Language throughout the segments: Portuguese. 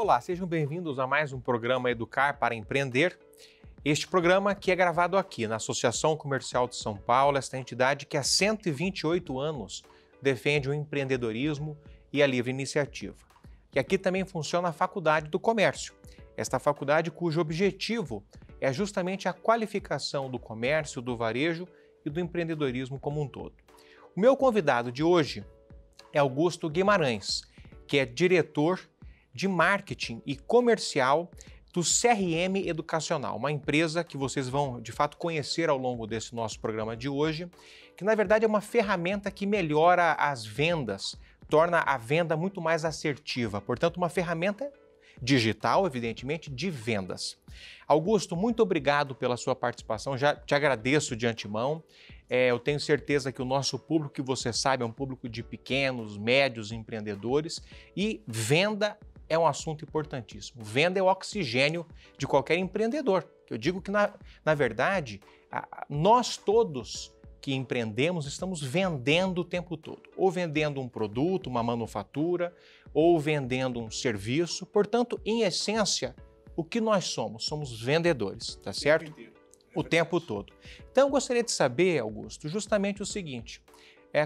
Olá, sejam bem-vindos a mais um programa Educar para Empreender. Este programa que é gravado aqui na Associação Comercial de São Paulo, esta entidade que há 128 anos defende o empreendedorismo e a livre iniciativa. E aqui também funciona a Faculdade do Comércio, esta faculdade cujo objetivo é justamente a qualificação do comércio, do varejo e do empreendedorismo como um todo. O meu convidado de hoje é Augusto Guimarães, que é diretor de marketing e comercial do CRM Educacional, uma empresa que vocês vão de fato conhecer ao longo desse nosso programa de hoje, que na verdade é uma ferramenta que melhora as vendas, torna a venda muito mais assertiva, portanto uma ferramenta digital, evidentemente, de vendas. Augusto, muito obrigado pela sua participação, já te agradeço de antemão. Eu tenho certeza que o nosso público, que você sabe, é um público de pequenos, médios empreendedores e venda é um assunto importantíssimo. Venda é o oxigênio de qualquer empreendedor. Eu digo que, na verdade, nós todos que empreendemos estamos vendendo o tempo todo. Ou vendendo um produto, uma manufatura, ou vendendo um serviço. Portanto, em essência, o que nós somos? Somos vendedores, tá certo? O tempo todo. Então, eu gostaria de saber, Augusto, justamente o seguinte.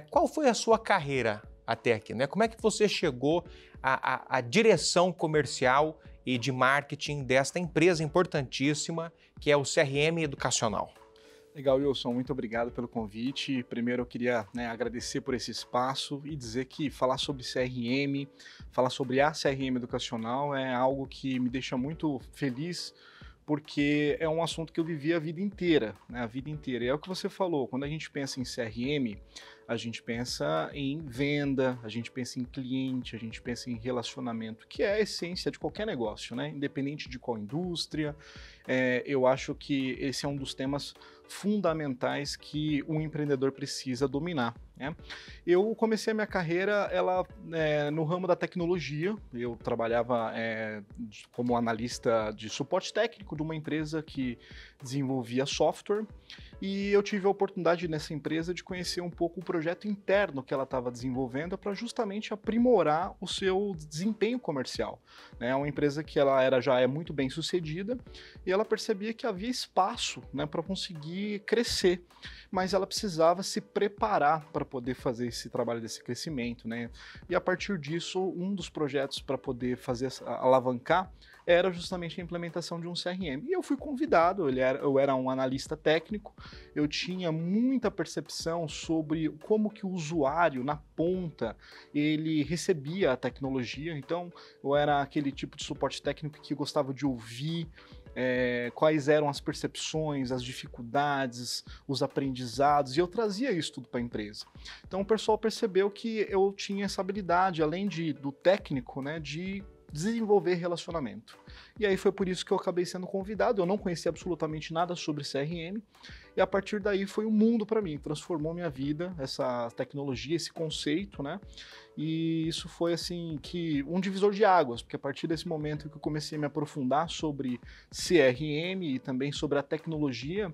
Qual foi a sua carreira até aqui, né? Como é que você chegou à direção comercial e de marketing desta empresa importantíssima que é o CRM Educacional? Legal, Wilson, muito obrigado pelo convite. Primeiro eu queria agradecer por esse espaço e dizer que falar sobre CRM, falar sobre a CRM Educacional é algo que me deixa muito feliz, porque é um assunto que eu vivi a vida inteira, né? A vida inteira. E é o que você falou, quando a gente pensa em CRM, a gente pensa em venda, a gente pensa em cliente, a gente pensa em relacionamento, que é a essência de qualquer negócio, né? Independente de qual indústria. Eu acho que esse é um dos temas fundamentais que um empreendedor precisa dominar, né? Eu comecei a minha carreira no ramo da tecnologia. Eu trabalhava como analista de suporte técnico de uma empresa que desenvolvia software, e eu tive a oportunidade nessa empresa de conhecer um pouco o projeto interno que ela estava desenvolvendo para justamente aprimorar o seu desempenho comercial, né? É uma empresa que já é muito bem sucedida e ela percebia que havia espaço, né, para conseguir crescer, mas ela precisava se preparar para poder fazer esse trabalho desse crescimento, né? E a partir disso, um dos projetos para poder alavancar era justamente a implementação de um CRM. E eu fui convidado, eu era um analista técnico, eu tinha muita percepção sobre como que o usuário, na ponta, ele recebia a tecnologia. Então, eu era aquele tipo de suporte técnico que gostava de ouvir quais eram as percepções, as dificuldades, os aprendizados, e eu trazia isso tudo para a empresa. Então, o pessoal percebeu que eu tinha essa habilidade, além do técnico, né, de desenvolver relacionamento. E aí foi por isso que eu acabei sendo convidado. Eu não conhecia absolutamente nada sobre CRM, e a partir daí foi um mundo para mim, transformou minha vida, essa tecnologia, esse conceito, né? E isso foi assim que um divisor de águas, porque a partir desse momento que eu comecei a me aprofundar sobre CRM e também sobre a tecnologia,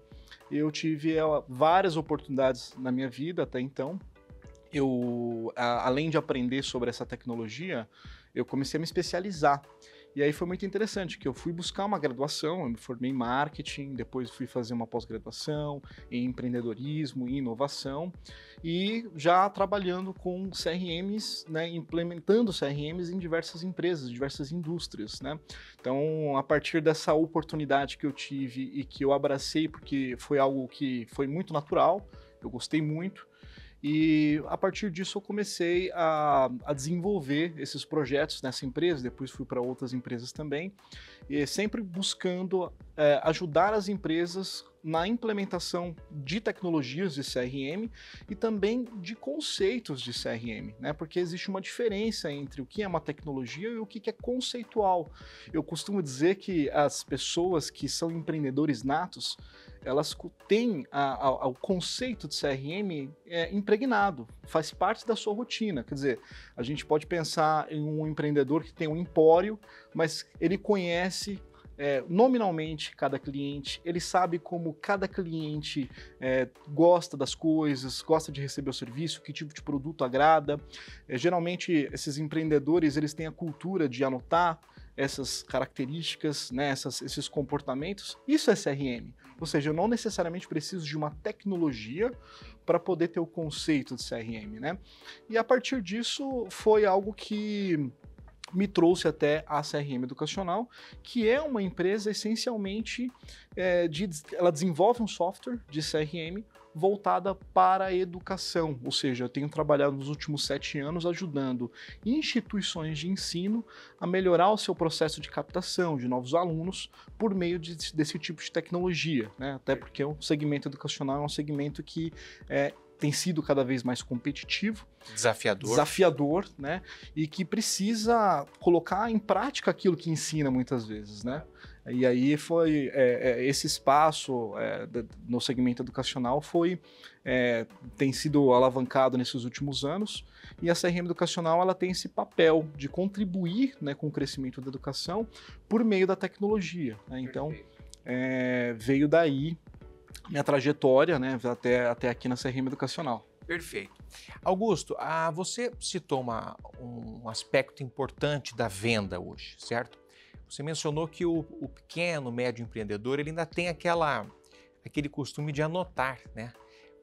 eu tive várias oportunidades na minha vida até então. Além de aprender sobre essa tecnologia, eu comecei a me especializar. E aí foi muito interessante, que eu fui buscar uma graduação, eu me formei em marketing, depois fui fazer uma pós-graduação em empreendedorismo e inovação, e já trabalhando com CRMs, né, implementando CRMs em diversas empresas, diversas indústrias, né? Então, a partir dessa oportunidade que eu tive e que eu abracei, porque foi algo que foi muito natural, eu gostei muito, e a partir disso eu comecei a desenvolver esses projetos nessa empresa, depois fui para outras empresas também, e sempre buscando ajudar as empresas na implementação de tecnologias de CRM e também de conceitos de CRM, né? Porque existe uma diferença entre o que é uma tecnologia e o que é conceitual. Eu costumo dizer que as pessoas que são empreendedores natos, elas têm o conceito de CRM impregnado, faz parte da sua rotina. Quer dizer, a gente pode pensar em um empreendedor que tem um empório, mas ele conhece nominalmente cada cliente, ele sabe como cada cliente gosta das coisas, gosta de receber o serviço, que tipo de produto agrada. Geralmente, esses empreendedores, eles têm a cultura de anotar essas características, né, esses comportamentos, isso é CRM. Ou seja, eu não necessariamente preciso de uma tecnologia para poder ter o conceito de CRM, né? E a partir disso foi algo que me trouxe até a CRM Educacional, que é uma empresa essencialmente, ela desenvolve um software de CRM voltada para a educação, ou seja, eu tenho trabalhado nos últimos 7 anos ajudando instituições de ensino a melhorar o seu processo de captação de novos alunos por meio desse tipo de tecnologia, né? Até porque o segmento educacional é um segmento que tem sido cada vez mais competitivo, desafiador, né? E que precisa colocar em prática aquilo que ensina muitas vezes, né? E aí foi esse espaço no segmento educacional tem sido alavancado nesses últimos anos, e a CRM Educacional ela tem esse papel de contribuir, né, com o crescimento da educação por meio da tecnologia, né? Então veio daí minha trajetória, né, até aqui na CRM Educacional. Perfeito. Augusto, você citou um aspecto importante da venda hoje, certo? Você mencionou que o pequeno, médio empreendedor, ele ainda tem aquele costume de anotar, né,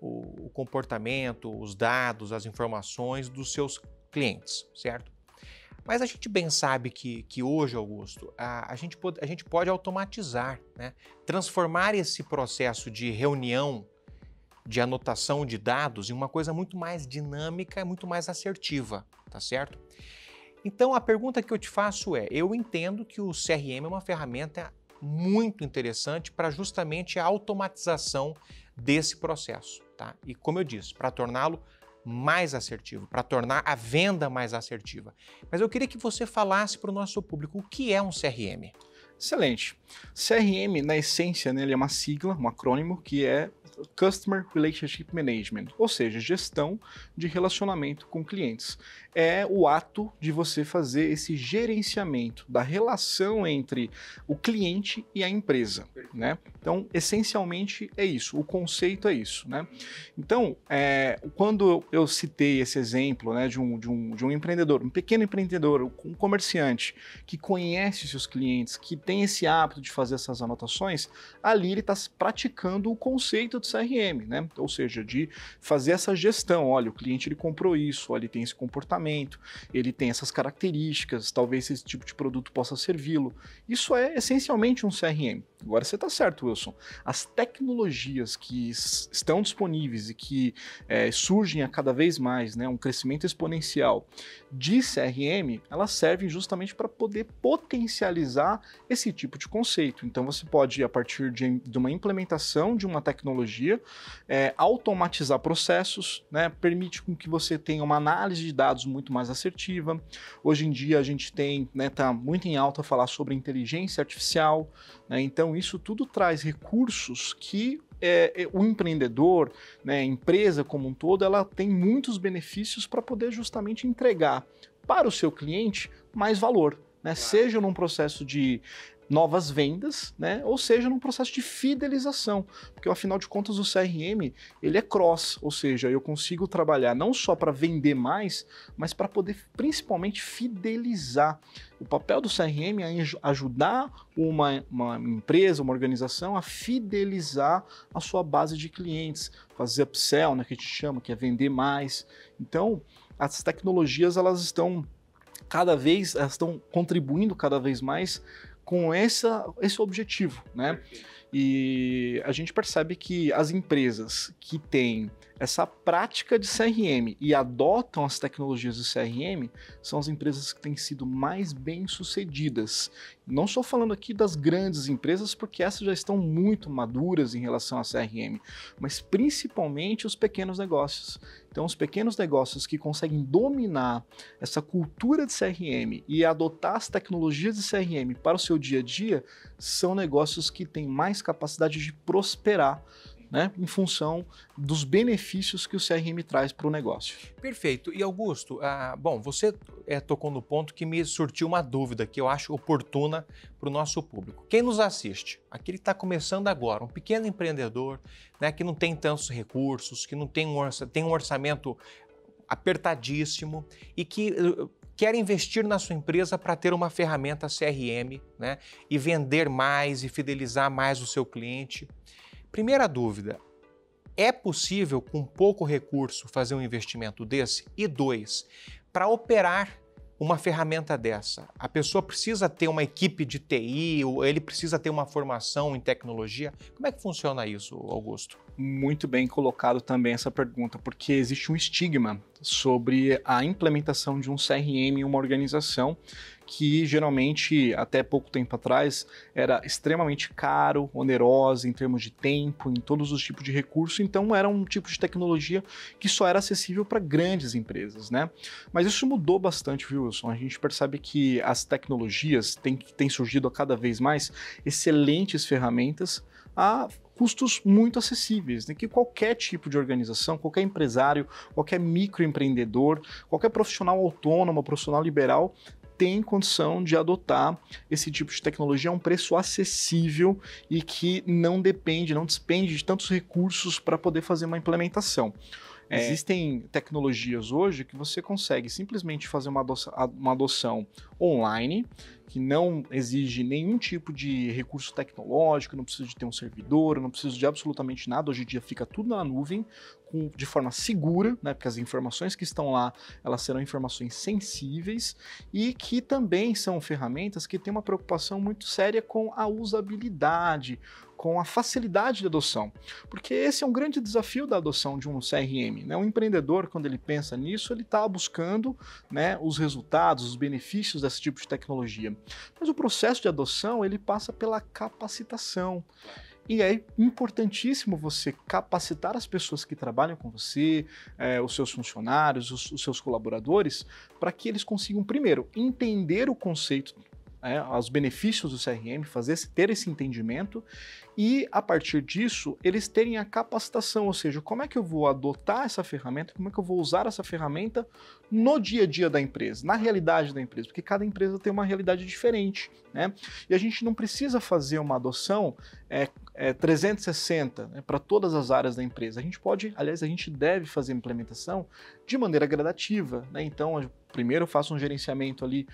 o comportamento, os dados, as informações dos seus clientes, certo? Mas a gente bem sabe que hoje, Augusto, a gente pode automatizar, né? Transformar esse processo de reunião, de anotação de dados em uma coisa muito mais dinâmica, muito mais assertiva, tá certo? Então a pergunta que eu te faço eu entendo que o CRM é uma ferramenta muito interessante para justamente a automatização desse processo, tá? E como eu disse, para torná-lo mais assertivo, para tornar a venda mais assertiva. Mas eu queria que você falasse para o nosso público o que é um CRM. Excelente. CRM, na essência, né, ele é uma sigla, um acrônimo, que é Customer Relationship Management, ou seja, gestão de relacionamento com clientes. É o ato de você fazer esse gerenciamento da relação entre o cliente e a empresa, né? Então, essencialmente é isso, o conceito é isso, né? Então, quando eu citei esse exemplo, né, de um empreendedor, um pequeno empreendedor, um comerciante que conhece os seus clientes, que tem esse hábito de fazer essas anotações, ali ele está praticando o conceito do CRM, né? Ou seja, de fazer essa gestão. Olha, o cliente ele comprou isso, olha, ele tem esse comportamento, ele tem essas características, talvez esse tipo de produto possa servi-lo. Isso é essencialmente um CRM. Agora você está certo, Wilson. As tecnologias que estão disponíveis e que surgem a cada vez mais, né, um crescimento exponencial de CRM, elas servem justamente para poder potencializar esse tipo de conceito. Então você pode, a partir de uma implementação de uma tecnologia, automatizar processos, né, permite com que você tenha uma análise de dados muito mais assertiva. Hoje em dia a gente tem, né, tá muito em alta falar sobre inteligência artificial, né, então isso tudo traz recursos que o empreendedor, né, a empresa como um todo, ela tem muitos benefícios para poder justamente entregar para o seu cliente mais valor, né, seja num processo de novas vendas, né, ou seja, num processo de fidelização, porque afinal de contas o CRM ele é cross, ou seja, eu consigo trabalhar não só para vender mais, mas para poder principalmente fidelizar. O papel do CRM é ajudar uma empresa, uma organização a fidelizar a sua base de clientes, fazer upsell, né, que a gente chama, que é vender mais. Então, as tecnologias elas estão contribuindo cada vez mais com esse objetivo, né? E a gente percebe que as empresas que têm essa prática de CRM e adotam as tecnologias de CRM são as empresas que têm sido mais bem-sucedidas. Não estou falando aqui das grandes empresas, porque essas já estão muito maduras em relação a CRM, mas principalmente os pequenos negócios. Então, os pequenos negócios que conseguem dominar essa cultura de CRM e adotar as tecnologias de CRM para o seu dia a dia são negócios que têm mais capacidade de prosperar, né, em função dos benefícios que o CRM traz para o negócio. Perfeito. E Augusto, bom, você tocou no ponto que me surtiu uma dúvida que eu acho oportuna para o nosso público. Quem nos assiste, aquele que está começando agora, um pequeno empreendedor, né, que não tem tantos recursos, que não tem um orçamento apertadíssimo e que quer investir na sua empresa para ter uma ferramenta CRM, né, e vender mais e fidelizar mais o seu cliente. Primeira dúvida, é possível com pouco recurso fazer um investimento desse? E dois, para operar uma ferramenta dessa, a pessoa precisa ter uma equipe de TI, ou ele precisa ter uma formação em tecnologia? Como é que funciona isso, Augusto? Muito bem colocado também essa pergunta, porque existe um estigma sobre a implementação de um CRM em uma organização que geralmente, até pouco tempo atrás, era extremamente caro, onerosa em termos de tempo, em todos os tipos de recursos, então era um tipo de tecnologia que só era acessível para grandes empresas, né? Mas isso mudou bastante, viu, Wilson? A gente percebe que as tecnologias têm surgido a cada vez mais excelentes ferramentas a custos muito acessíveis, né? Que qualquer tipo de organização, qualquer empresário, qualquer microempreendedor, qualquer profissional autônomo, profissional liberal, tem condição de adotar esse tipo de tecnologia a um preço acessível e que não despende de tantos recursos para poder fazer uma implementação. Existem tecnologias hoje que você consegue simplesmente fazer uma adoção online, que não exige nenhum tipo de recurso tecnológico, não precisa de ter um servidor, não precisa de absolutamente nada. Hoje em dia fica tudo na nuvem, de forma segura, né, porque as informações que estão lá, elas serão informações sensíveis e que também são ferramentas que têm uma preocupação muito séria com a usabilidade, com a facilidade de adoção, porque esse é um grande desafio da adoção de um CRM, né? Um empreendedor, quando ele pensa nisso, ele está buscando, né, os resultados, os benefícios desse tipo de tecnologia. Mas o processo de adoção, ele passa pela capacitação. E é importantíssimo você capacitar as pessoas que trabalham com você, os seus funcionários, os seus colaboradores, para que eles consigam, primeiro, entender o conceito, os benefícios do CRM, ter esse entendimento e, a partir disso, eles terem a capacitação, ou seja, como é que eu vou adotar essa ferramenta, como é que eu vou usar essa ferramenta no dia a dia da empresa, na realidade da empresa, porque cada empresa tem uma realidade diferente, né? E a gente não precisa fazer uma adoção 360, né, para todas as áreas da empresa. A gente pode, aliás, a gente deve fazer a implementação de maneira gradativa, né? Então, primeiro eu faço um gerenciamento ali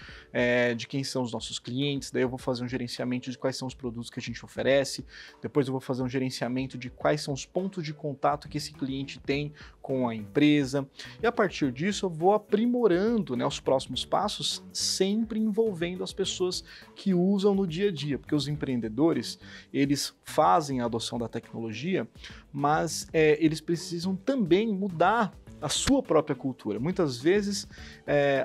de quem são os nossos clientes, daí eu vou fazer um gerenciamento de quais são os produtos que a gente oferece, depois eu vou fazer um gerenciamento de quais são os pontos de contato que esse cliente tem com a empresa, e a partir disso eu vou aprimorando, né, os próximos passos, sempre envolvendo as pessoas que usam no dia a dia, porque os empreendedores, eles fazem a adoção da tecnologia, mas eles precisam também mudar a sua própria cultura. Muitas vezes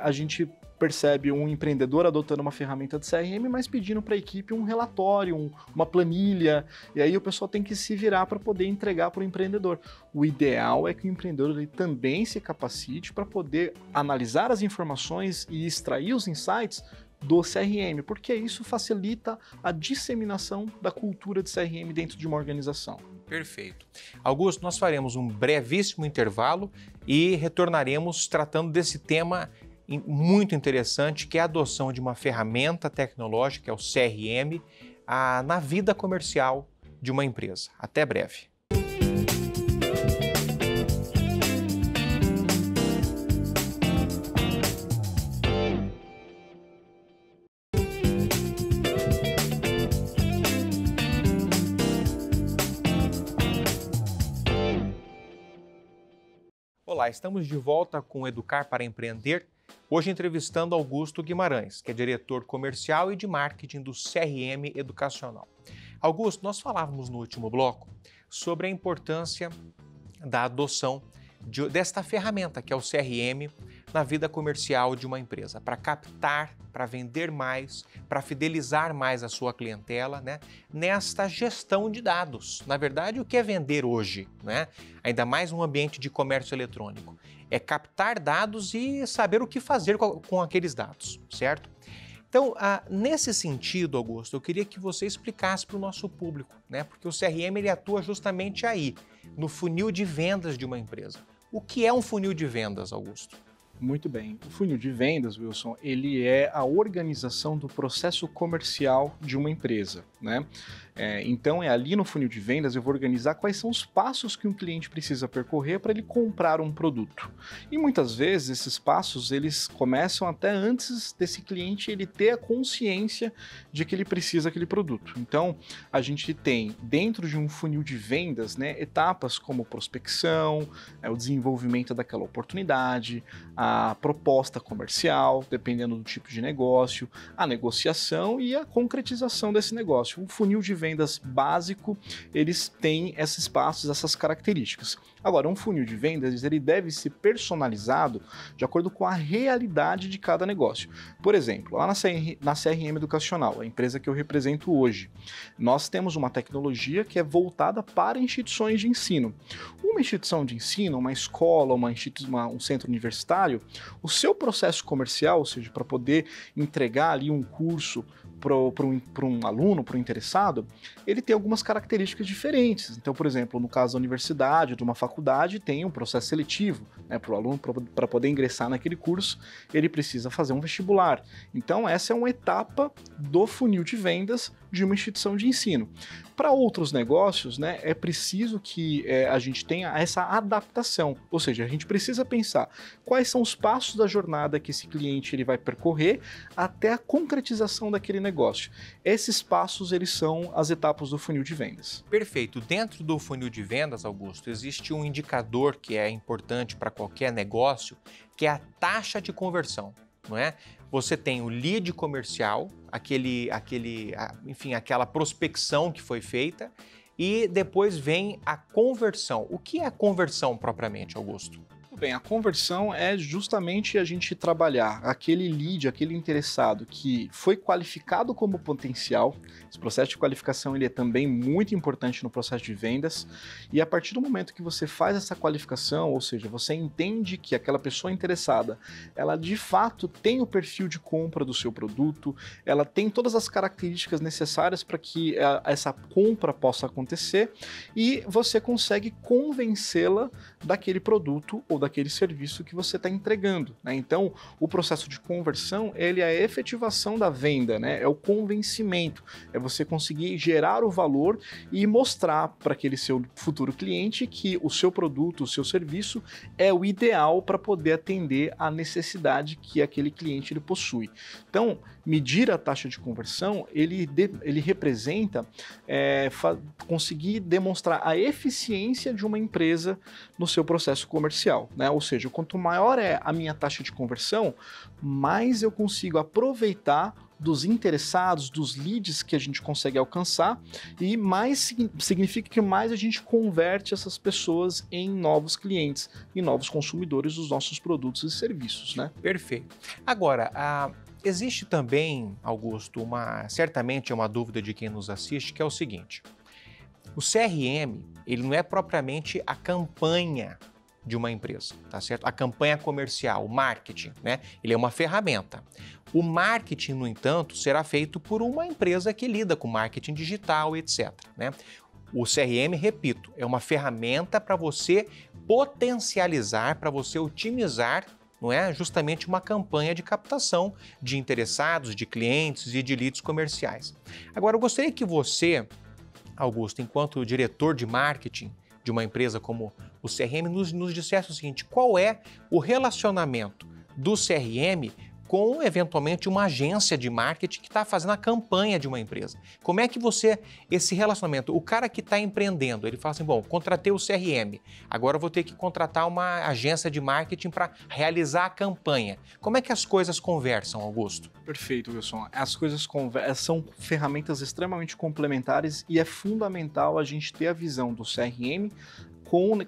a gente percebe um empreendedor adotando uma ferramenta de CRM, mas pedindo para a equipe um relatório, uma planilha, e aí o pessoal tem que se virar para poder entregar para o empreendedor. O ideal é que o empreendedor ele também se capacite para poder analisar as informações e extrair os insights do CRM, porque isso facilita a disseminação da cultura de CRM dentro de uma organização. Perfeito. Augusto, nós faremos um brevíssimo intervalo e retornaremos tratando desse tema muito interessante, que é a adoção de uma ferramenta tecnológica, que é o CRM, na vida comercial de uma empresa. Até breve. Olá, estamos de volta com o Educar para Empreender, hoje entrevistando Augusto Guimarães, que é diretor comercial e de marketing do CRM Educacional. Augusto, nós falávamos no último bloco sobre a importância da adoção desta ferramenta, que é o CRM, na vida comercial de uma empresa, para captar, para vender mais, para fidelizar mais a sua clientela, né? Nesta gestão de dados. Na verdade, o que é vender hoje, né? Ainda mais um ambiente de comércio eletrônico? É captar dados e saber o que fazer com aqueles dados, certo? Então, nesse sentido, Augusto, eu queria que você explicasse para o nosso público, né? Porque o CRM ele atua justamente aí, no funil de vendas de uma empresa. O que é um funil de vendas, Augusto? Muito bem. O funil de vendas, Wilson, ele é a organização do processo comercial de uma empresa, né? Então é ali no funil de vendas eu vou organizar quais são os passos que um cliente precisa percorrer para ele comprar um produto. E muitas vezes esses passos eles começam até antes desse cliente ele ter a consciência de que ele precisa daquele produto. Então a gente tem dentro de um funil de vendas, né, etapas como prospecção, o desenvolvimento daquela oportunidade, a proposta comercial, dependendo do tipo de negócio, a negociação e a concretização desse negócio. Um funil de vendas básico, eles têm esses passos, essas características. Agora, um funil de vendas, ele deve ser personalizado de acordo com a realidade de cada negócio. Por exemplo, lá na CRM Educacional, a empresa que eu represento hoje, nós temos uma tecnologia que é voltada para instituições de ensino. Uma instituição de ensino, uma escola, um centro universitário, o seu processo comercial, ou seja, para poder entregar ali um curso para um aluno, para um interessado, ele tem algumas características diferentes. Então, por exemplo, no caso da universidade, de uma faculdade, tem um processo seletivo, né, para o aluno, para poder ingressar naquele curso, ele precisa fazer um vestibular. Então, essa é uma etapa do funil de vendas de uma instituição de ensino. Para outros negócios, né, é preciso que a gente tenha essa adaptação, ou seja, a gente precisa pensar quais são os passos da jornada que esse cliente ele vai percorrer até a concretização daquele negócio. Esses passos, eles são as etapas do funil de vendas. Perfeito. Dentro do funil de vendas, Augusto, existe um indicador que é importante para qualquer negócio, que é a taxa de conversão, não é? Você tem o lead comercial, enfim, aquela prospecção que foi feita, e depois vem a conversão. O que é a conversão propriamente, Augusto? Bem, a conversão é justamente a gente trabalhar aquele lead, aquele interessado que foi qualificado como potencial. Esse processo de qualificação ele é também muito importante no processo de vendas. E a partir do momento que você faz essa qualificação, ou seja, você entende que aquela pessoa interessada, ela de fato tem o perfil de compra do seu produto, ela tem todas as características necessárias para que essa compra possa acontecer e você consegue convencê-la daquele produto ou daquele serviço que você está entregando, né? Então, o processo de conversão, ele é a efetivação da venda, né? É o convencimento, é você conseguir gerar o valor e mostrar para aquele seu futuro cliente que o seu produto, o seu serviço é o ideal para poder atender a necessidade que aquele cliente ele possui. Então, medir a taxa de conversão, ele representa conseguir demonstrar a eficiência de uma empresa no seu processo comercial, né? Ou seja, quanto maior é a minha taxa de conversão, mais eu consigo aproveitar dos interessados, dos leads que a gente consegue alcançar e mais significa que mais a gente converte essas pessoas em novos clientes, em novos consumidores dos nossos produtos e serviços, né? Perfeito. Agora, existe também, Augusto, certamente é uma dúvida de quem nos assiste, que é o seguinte: o CRM, ele não é propriamente a campanha de uma empresa, tá certo? A campanha comercial, o marketing, né? Ele é uma ferramenta. O marketing, no entanto, será feito por uma empresa que lida com marketing digital, etc., né? O CRM, repito, é uma ferramenta para você potencializar, para você otimizar, não é? Justamente uma campanha de captação de interessados, de clientes e de leads comerciais. Agora, eu gostaria que você, Augusto, enquanto diretor de marketing de uma empresa como o CRM, nos dissesse o seguinte: qual é o relacionamento do CRM com, eventualmente, uma agência de marketing que está fazendo a campanha de uma empresa? Como é que esse relacionamento, o cara que está empreendendo, ele fala assim, bom, contratei o CRM, agora eu vou ter que contratar uma agência de marketing para realizar a campanha. Como é que as coisas conversam, Augusto? Perfeito, Wilson. As coisas são ferramentas extremamente complementares e é fundamental a gente ter a visão do CRM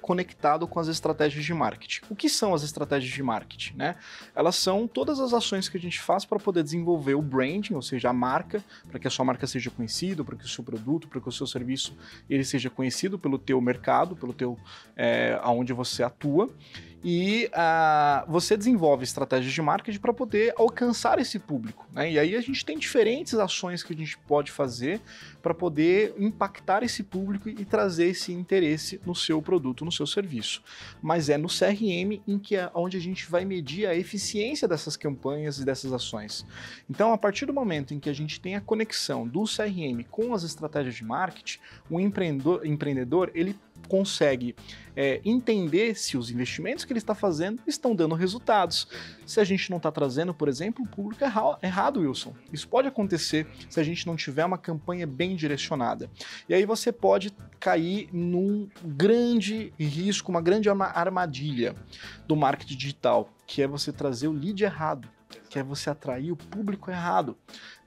conectado com as estratégias de marketing. O que são as estratégias de marketing, né? Elas são todas as ações que a gente faz para poder desenvolver o branding, ou seja, a marca, para que a sua marca seja conhecida, para que o seu produto, para que o seu serviço ele seja conhecido pelo teu mercado, pelo teu aonde você atua. e você desenvolve estratégias de marketing para poder alcançar esse público, né? E aí a gente tem diferentes ações que a gente pode fazer para poder impactar esse público e trazer esse interesse no seu produto, no seu serviço. Mas é no CRM onde a gente vai medir a eficiência dessas campanhas e dessas ações. Então, a partir do momento em que a gente tem a conexão do CRM com as estratégias de marketing, o empreendedor ele consegue entender se os investimentos que ele está fazendo estão dando resultados. Se a gente não está trazendo, por exemplo, o público errado, Wilson. Isso pode acontecer se a gente não tiver uma campanha bem direcionada. E aí você pode cair num grande risco, uma grande armadilha do marketing digital, que é você trazer o lead errado, que é você atrair o público errado.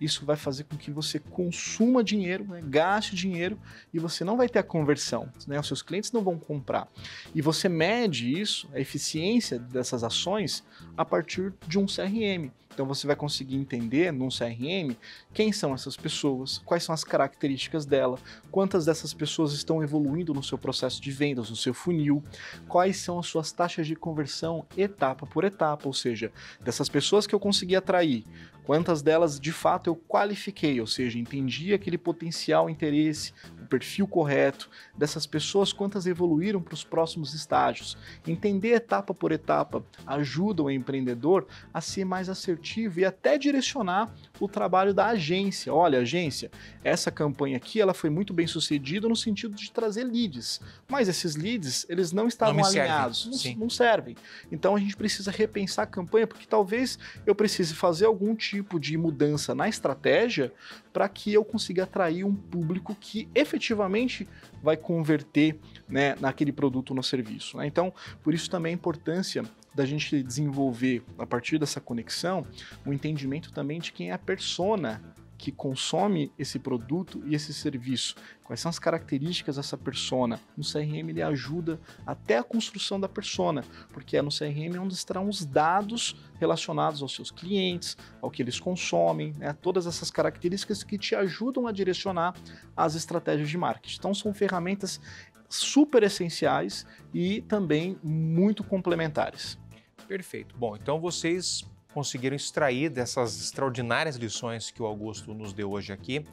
Isso vai fazer com que você consuma dinheiro, né, gaste dinheiro, e você não vai ter a conversão, né, os seus clientes não vão comprar. E você mede isso, a eficiência dessas ações, a partir de um CRM. Então você vai conseguir entender num CRM quem são essas pessoas, quais são as características dela, quantas dessas pessoas estão evoluindo no seu processo de vendas, no seu funil, quais são as suas taxas de conversão etapa por etapa, ou seja, dessas pessoas que eu consegui atrair, quantas delas de fato eu qualifiquei, ou seja, entendi aquele potencial interesse, o perfil correto dessas pessoas, quantas evoluíram para os próximos estágios. Entender etapa por etapa ajuda o empreendedor a ser mais assertivo e até direcionar o trabalho da agência. Olha, agência, essa campanha aqui ela foi muito bem sucedida no sentido de trazer leads, mas esses leads eles não estavam alinhados, não servem. Então a gente precisa repensar a campanha, porque talvez eu precise fazer algum tipo de mudança na estratégia para que eu consiga atrair um público que efetivamente vai converter, né, naquele produto ou no serviço, né? Então, por isso também a importância da gente desenvolver, a partir dessa conexão, o entendimento também de quem é a persona que consome esse produto e esse serviço. Quais são as características dessa persona? No CRM ele ajuda até a construção da persona, porque é no CRM onde estarão os dados relacionados aos seus clientes, ao que eles consomem, né? Todas essas características que te ajudam a direcionar as estratégias de marketing. Então são ferramentas super essenciais e também muito complementares. Perfeito. Bom, então vocês conseguiram extrair dessas extraordinárias lições que o Augusto nos deu hoje aqui,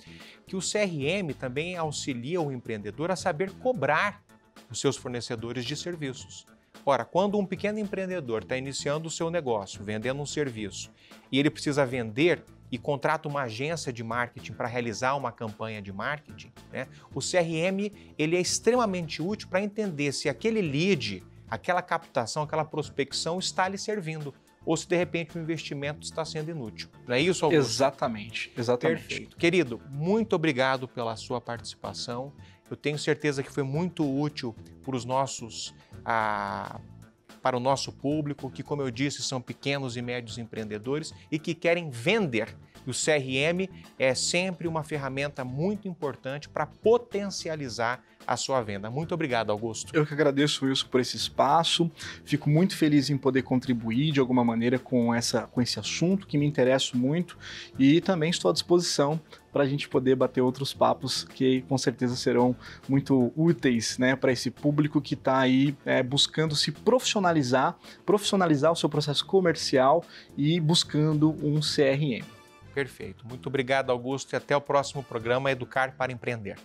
que o CRM também auxilia o empreendedor a saber cobrar os seus fornecedores de serviços. Ora, quando um pequeno empreendedor está iniciando o seu negócio, vendendo um serviço, e ele precisa vender e contrata uma agência de marketing para realizar uma campanha de marketing, né, o CRM ele é extremamente útil para entender se aquele lead, aquela captação, aquela prospecção está lhe servindo, ou se de repente o investimento está sendo inútil. Não é isso, Augusto? Exatamente. Perfeito. Querido, muito obrigado pela sua participação. Eu tenho certeza que foi muito útil para o nosso público, que, como eu disse, são pequenos e médios empreendedores e que querem vender. E o CRM é sempre uma ferramenta muito importante para potencializar a sua venda. Muito obrigado, Augusto. Eu que agradeço, Wilson, por esse espaço. Fico muito feliz em poder contribuir de alguma maneira com esse assunto que me interessa muito, e também estou à disposição para a gente poder bater outros papos que com certeza serão muito úteis, né, para esse público que está aí buscando se profissionalizar o seu processo comercial e buscando um CRM. Perfeito. Muito obrigado, Augusto, e até o próximo programa Educar para Empreender.